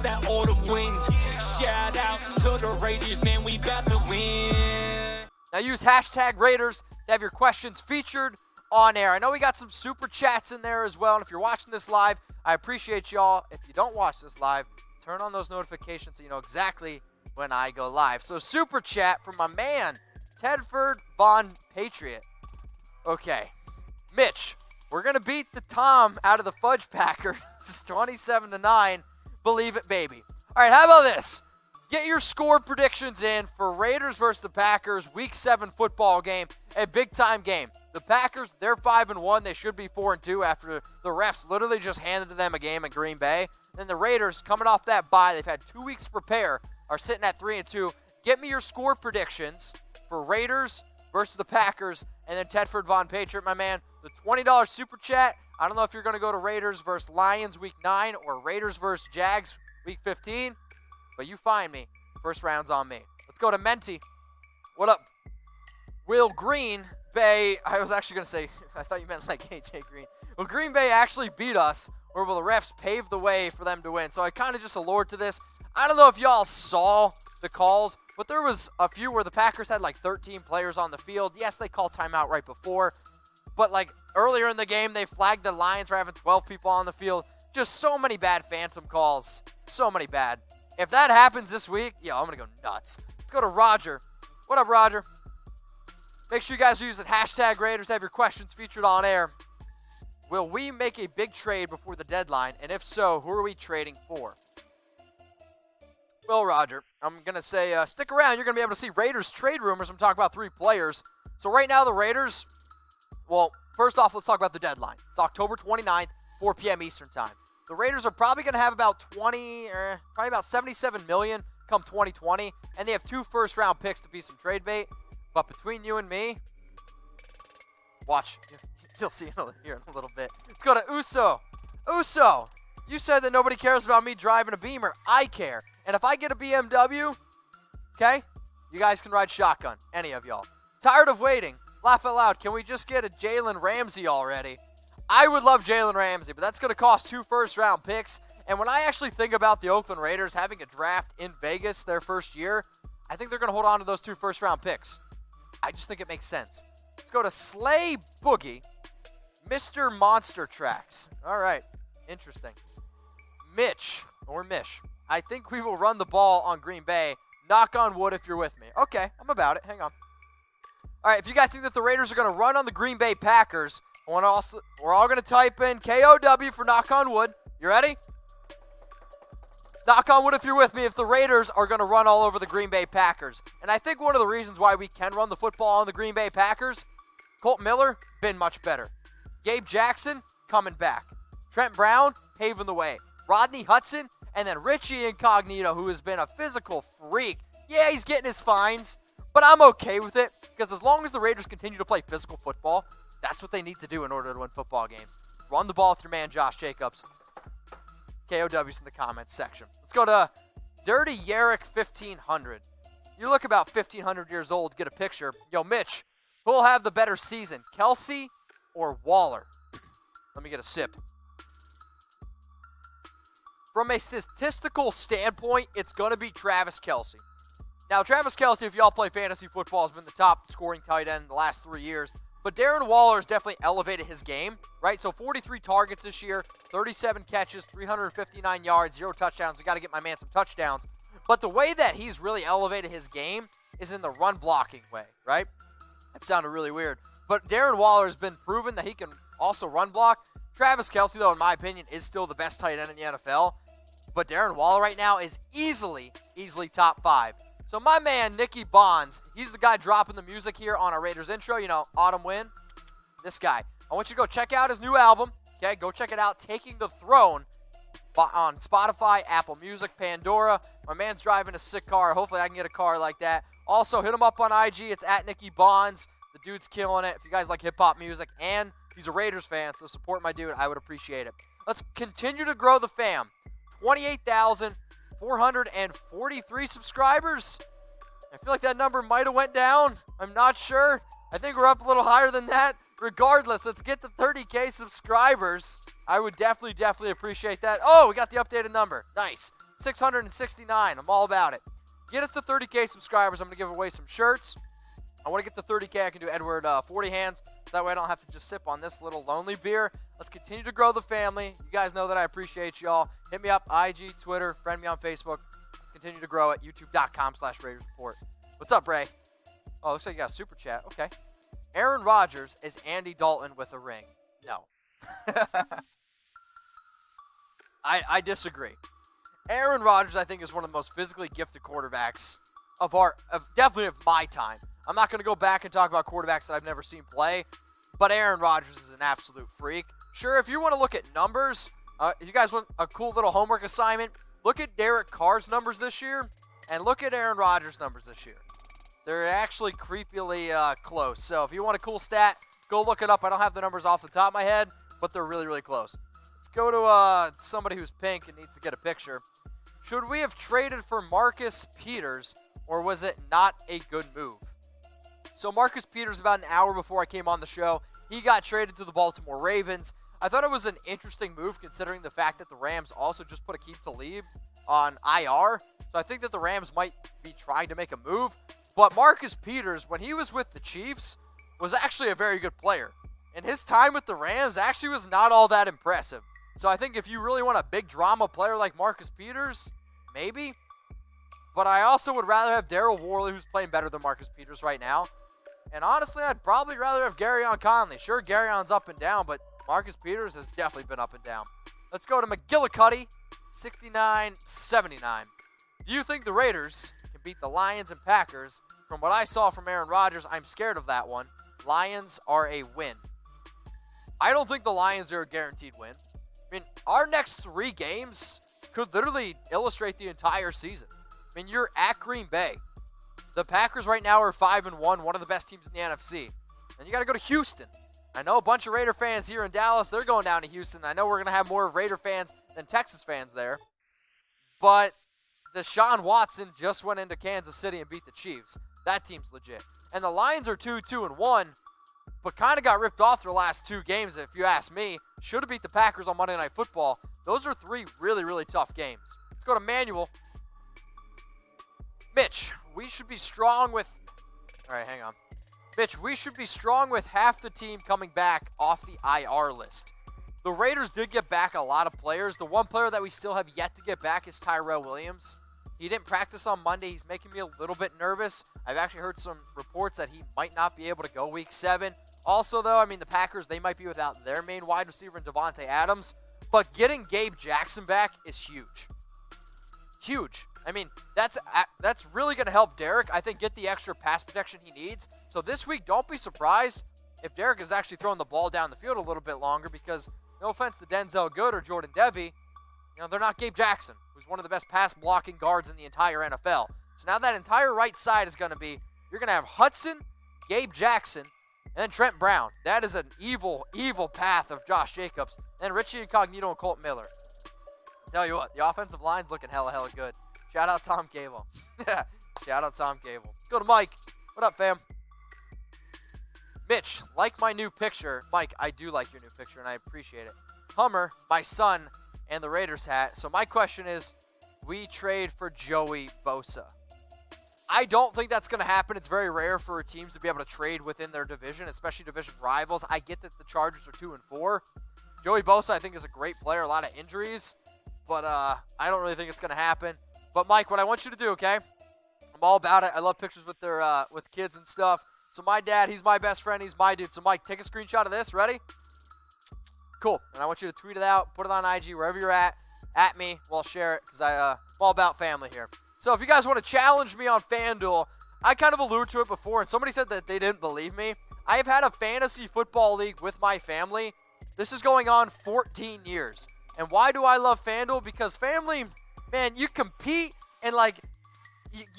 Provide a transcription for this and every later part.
that autumn wind. Shout out to the Raiders, man, we about to win. Now use hashtag Raiders to have your questions featured on air. I know we got some super chats in there as well, and if you're watching this live, I appreciate y'all. If you don't watch this live, turn on those notifications so you know exactly when I go live. So super chat from my man, Tedford Von Patriot. Okay, Mitch, we're going to beat the Tom out of the Fudge Packers 27-9. Believe it, baby. All right, how about this? Get your score predictions in for Raiders versus the Packers Week 7 football game, a big-time game. The Packers, they're 5-1. They should be 4-2 after the refs literally just handed them a game in Green Bay. Then the Raiders, coming off that bye, they've had 2 weeks to prepare, are sitting at 3-2. Get me your score predictions for Raiders versus the Packers, and then Tedford Von Patriot, my man, the $20 super chat. I don't know if you're going to go to Raiders versus Lions Week 9 or Raiders versus Jags Week 15. But you find me. First round's on me. Let's go to Menti. What up? Will Green Bay, I was actually going to say, I thought you meant like AJ Green. Will Green Bay actually beat us, or will the refs pave the way for them to win? So I kind of just allured to this. I don't know if y'all saw the calls, but there was a few where the Packers had like 13 players on the field. Yes, they called timeout right before. But like earlier in the game, they flagged the Lions for having 12 people on the field. Just so many bad phantom calls. So many bad. If that happens this week, I'm going to go nuts. Let's go to Roger. What up, Roger? Make sure you guys are using hashtag Raiders. Have your questions featured on air. Will we make a big trade before the deadline? And if so, who are we trading for? Well, Roger, I'm going to say stick around. You're going to be able to see Raiders trade rumors. I'm talking about 3 players. So right now the Raiders, well, first off, let's talk about the deadline. It's October 29th, 4 p.m. Eastern time. The Raiders are probably going to have about probably about $77 million come 2020, and they have 2 first-round picks to be some trade bait. But between you and me, watch, you'll see here in a little bit. Let's go to Uso. Uso, you said that nobody cares about me driving a Beamer. I care. And if I get a BMW, okay, you guys can ride shotgun, any of y'all. Tired of waiting. Laugh out loud. Can we just get a Jalen Ramsey already? I would love Jalen Ramsey, but that's going to cost 2 first-round picks. And when I actually think about the Oakland Raiders having a draft in Vegas their first year, I think they're going to hold on to those 2 first-round picks. I just think it makes sense. Let's go to Slay Boogie, Mr. Monster Tracks. All right, interesting. Mitch, or Mish, I think we will run the ball on Green Bay. Knock on wood if you're with me. Okay, I'm about it. Hang on. All right, if you guys think that the Raiders are going to run on the Green Bay Packers, we're all going to type in KOW for knock on wood. You ready? Knock on wood if you're with me if the Raiders are going to run all over the Green Bay Packers. And I think one of the reasons why we can run the football on the Green Bay Packers, Colt Miller, been much better. Gabe Jackson, coming back. Trent Brown, paving the way. Rodney Hudson, and then Richie Incognito, who has been a physical freak. Yeah, he's getting his fines, but I'm okay with it because as long as the Raiders continue to play physical football, that's what they need to do in order to win football games. Run the ball with your man, Josh Jacobs. KOWs in the comments section. Let's go to Dirty Yarrick 1500. You look about 1,500 years old, get a picture. Yo, Mitch, who'll have the better season, Kelce or Waller? Let me get a sip. From a statistical standpoint, it's going to be Travis Kelce. Now, Travis Kelce, if y'all play fantasy football, has been the top scoring tight end in the last 3 years. But Darren Waller has definitely elevated his game, right? So 43 targets this year, 37 catches, 359 yards, 0 touchdowns. We got to get my man some touchdowns. But the way that he's really elevated his game is in the run blocking way, right? That sounded really weird. But Darren Waller has been proven that he can also run block. Travis Kelce, though, in my opinion, is still the best tight end in the NFL. But Darren Waller right now is easily top 5. So my man, Nicky Bonds, he's the guy dropping the music here on our Raiders intro. You know, Autumn Wind. This guy. I want you to go check out his new album. Okay, go check it out. Taking the Throne on Spotify, Apple Music, Pandora. My man's driving a sick car. Hopefully I can get a car like that. Also, hit him up on IG. It's at Nicky Bonds. The dude's killing it. If you guys like hip-hop music, and he's a Raiders fan, so support my dude. I would appreciate it. Let's continue to grow the fam. 28,443 subscribers. I feel like that number might have went down. I'm not sure. I think we're up a little higher than that. Regardless, let's get to 30K subscribers. I would definitely appreciate that. Oh, we got the updated number. Nice. 669. I'm all about it. Get us to 30K subscribers. I'm going to give away some shirts. I want to get to 30K. I can do Edward 40 hands. So that way I don't have to just sip on this little lonely beer. Let's continue to grow the family. You guys know that I appreciate y'all. Hit me up, IG, Twitter, friend me on Facebook. Let's continue to grow at youtube.com/Raiders Report. What's up, Ray? Oh, looks like you got a super chat. Okay. Aaron Rodgers is Andy Dalton with a ring. No. I disagree. Aaron Rodgers, I think, is one of the most physically gifted quarterbacks definitely of my time. I'm not going to go back and talk about quarterbacks that I've never seen play, but Aaron Rodgers is an absolute freak. Sure, if you want to look at numbers, if you guys want a cool little homework assignment, look at Derek Carr's numbers this year and look at Aaron Rodgers' numbers this year. They're actually creepily close. So if you want a cool stat, go look it up. I don't have the numbers off the top of my head, but they're really close. Let's go to somebody who's pink and needs to get a picture. Should we have traded for Marcus Peters, or was it not a good move? So Marcus Peters, about an hour before I came on the show, he got traded to the Baltimore Ravens. I thought it was an interesting move considering the fact that the Rams also just put Aqib Talib on IR. So I think that the Rams might be trying to make a move. But Marcus Peters, when he was with the Chiefs, was actually a very good player. And his time with the Rams actually was not all that impressive. So I think if you really want a big drama player like Marcus Peters, maybe. But I also would rather have Darren Waller, who's playing better than Marcus Peters right now. And honestly, I'd probably rather have Garyon Conley. Sure, Garyon's up and down, but Marcus Peters has definitely been up and down. Let's go to McGillicuddy, 69-79. Do you think the Raiders can beat the Lions and Packers? From what I saw from Aaron Rodgers, I'm scared of that one. Lions are a win. I don't think the Lions are a guaranteed win. I mean, our next 3 games could literally illustrate the entire season. I mean, you're at Green Bay. The Packers right now are 5-1, one of the best teams in the NFC. And you got to go to Houston. I know a bunch of Raider fans here in Dallas, they're going down to Houston. I know we're going to have more Raider fans than Texas fans there. But Deshaun Watson just went into Kansas City and beat the Chiefs. That team's legit. And the Lions are 2-1, but kind of got ripped off their last 2 games, if you ask me. Should have beat the Packers on Monday Night Football. Those are 3 really tough games. Let's go to Manuel. Mitch, we should be strong with... All right, hang on. Mitch, we should be strong with half the team coming back off the IR list. The Raiders did get back a lot of players. The one player that we still have yet to get back is Tyrell Williams. He didn't practice on Monday. He's making me a little bit nervous. I've actually heard some reports that he might not be able to go week 7. Also, though, I mean, the Packers, they might be without their main wide receiver in Devontae Adams. But getting Gabe Jackson back is huge. Huge. I mean, that's really going to help Derek, I think, get the extra pass protection he needs. So this week, don't be surprised if Derek is actually throwing the ball down the field a little bit longer because, no offense to Denzel Good or Jordan Devey, they're not Gabe Jackson, who's one of the best pass-blocking guards in the entire NFL. So now that entire right side is going to be, you're going to have Hudson, Gabe Jackson, and then Trent Brown. That is an evil path of Josh Jacobs. And Richie Incognito and Colt Miller. Tell you what, the offensive line's looking hella good. Shout out Tom Gable. Shout out Tom Gable. Let's go to Mike. What up, fam? Mitch, like my new picture. Mike, I do like your new picture, and I appreciate it. Hummer, my son, and the Raiders hat. So my question is, we trade for Joey Bosa. I don't think that's going to happen. It's very rare for teams to be able to trade within their division, especially division rivals. I get that the Chargers are 2-4. Joey Bosa, I think, is a great player. A lot of injuries, but I don't really think it's going to happen. But Mike, what I want you to do, okay? I'm all about it. I love pictures with their with kids and stuff. So my dad, he's my best friend. He's my dude. So Mike, take a screenshot of this. Ready? Cool. And I want you to tweet it out, put it on IG, wherever you're at me. We'll share it because I'm all about family here. So if you guys want to challenge me on FanDuel, I kind of alluded to it before, and somebody said that they didn't believe me. I have had a fantasy football league with my family. This is going on 14 years. And why do I love FanDuel? Because family, man, you compete, and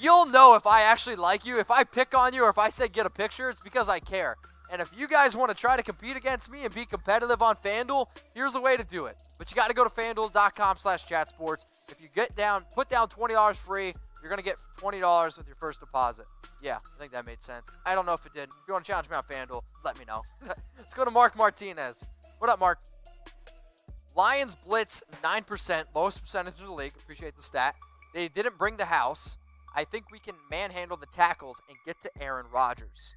you'll know if I actually like you. If I pick on you or if I say get a picture, it's because I care. And if you guys want to try to compete against me and be competitive on FanDuel, here's a way to do it. But you got to go to FanDuel.com/chatsports. If you put down $20 free, you're going to get $20 with your first deposit. Yeah, I think that made sense. I don't know if it did. If you want to challenge me on FanDuel, let me know. Let's go to Mark Martinez. What up, Mark? Lions blitz 9%, lowest percentage in the league. Appreciate the stat. They didn't bring the house. I think we can manhandle the tackles and get to Aaron Rodgers.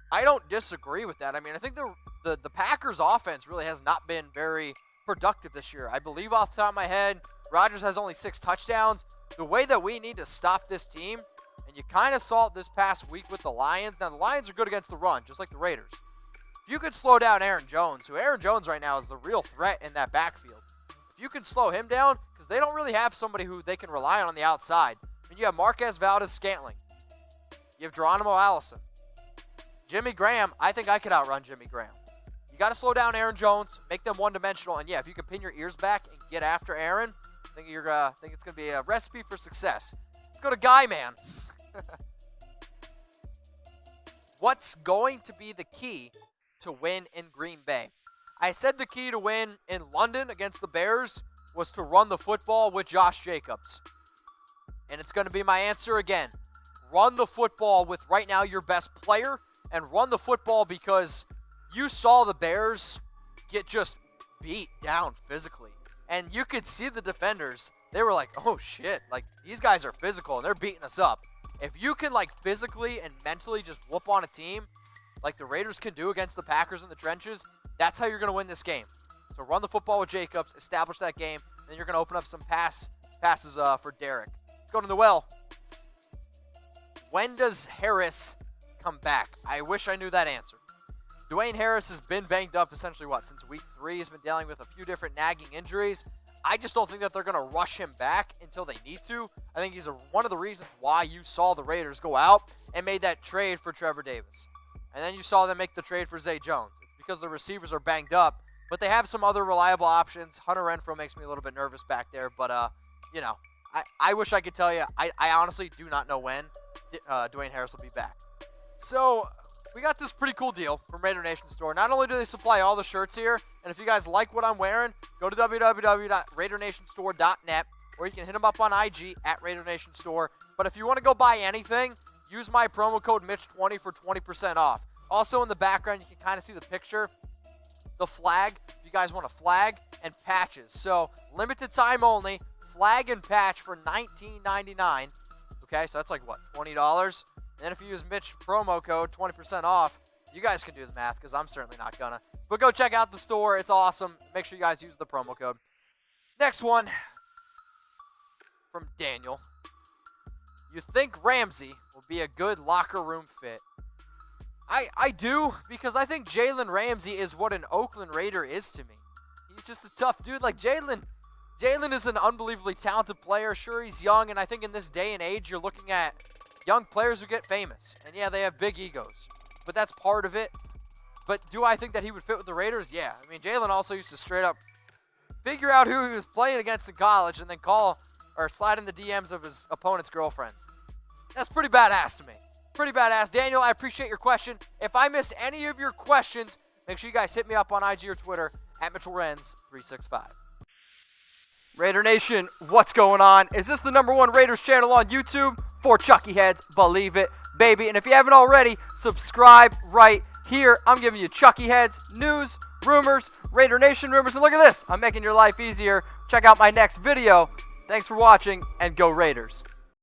I don't disagree with that. I mean, I think the Packers offense really has not been very productive this year. I believe off the top of my head, Rodgers has only 6 touchdowns. The way that we need to stop this team, and you kind of saw it this past week with the Lions. Now, the Lions are good against the run, just like the Raiders. If you could slow down Aaron Jones, who Aaron Jones right now is the real threat in that backfield. If you can slow him down, because they don't really have somebody who they can rely on the outside. I mean, you have Marquez Valdez-Scantling. You have Geronimo Allison. Jimmy Graham, I think I could outrun Jimmy Graham. You got to slow down Aaron Jones, make them one-dimensional, and yeah, if you can pin your ears back and get after Aaron, I think it's going to be a recipe for success. Let's go to Guy Man. What's going to be the key to win in Green Bay? I said the key to win in London against the Bears was to run the football with Josh Jacobs. And it's going to be my answer again. Run the football with right now your best player, and run the football because you saw the Bears get just beat down physically. And you could see the defenders. They were like, oh shit, like these guys are physical and they're beating us up. If you can like physically and mentally just whoop on a team like the Raiders can do against the Packers in the trenches, that's how you're going to win this game. So run the football with Jacobs, establish that game, and then you're going to open up some passes for Derek. Let's go to the well. When does Harris come back? I wish I knew that answer. Dwayne Harris has been banged up essentially, since week 3. He's been dealing with a few different nagging injuries. I just don't think that they're going to rush him back until they need to. I think he's one of the reasons why you saw the Raiders go out and made that trade for Trevor Davis. And then you saw them make the trade for Zay Jones. It's because the receivers are banged up, but they have some other reliable options. Hunter Renfrow makes me a little bit nervous back there, but, I wish I could tell you. I honestly do not know when Dwayne Harris will be back. So we got this pretty cool deal from Raider Nation Store. Not only do they supply all the shirts here, and if you guys like what I'm wearing, go to www.RaiderNationStore.net, or you can hit them up on IG at Raider Nation Store. But if you want to go buy anything, use my promo code Mitch20 for 20% off. Also in the background, you can kind of see the picture, the flag, if you guys want a flag, and patches. So limited time only, flag and patch for $19.99. Okay, so that's like what, $20? And then if you use Mitch promo code, 20% off, you guys can do the math because I'm certainly not gonna. But go check out the store. It's awesome. Make sure you guys use the promo code. Next one from Daniel. You think Ramsey will be a good locker room fit? I do, because I think Jalen Ramsey is what an Oakland Raider is to me. He's just a tough dude. Like Jalen is an unbelievably talented player. Sure, he's young, and I think in this day and age, you're looking at young players who get famous. And yeah, they have big egos, but that's part of it. But do I think that he would fit with the Raiders? Yeah. I mean, Jalen also used to straight up figure out who he was playing against in college and then call or slide in the DMs of his opponent's girlfriends. That's pretty badass to me. Pretty badass. Daniel, I appreciate your question. If I missed any of your questions, make sure you guys hit me up on IG or Twitter at Mitchell Renz 365. Raider Nation, what's going on? Is this the #1 Raiders channel on YouTube? For Chucky Heads, believe it, baby. And if you haven't already, subscribe right here. I'm giving you Chucky Heads, news, rumors, Raider Nation rumors. And look at this. I'm making your life easier. Check out my next video. Thanks for watching, and go Raiders.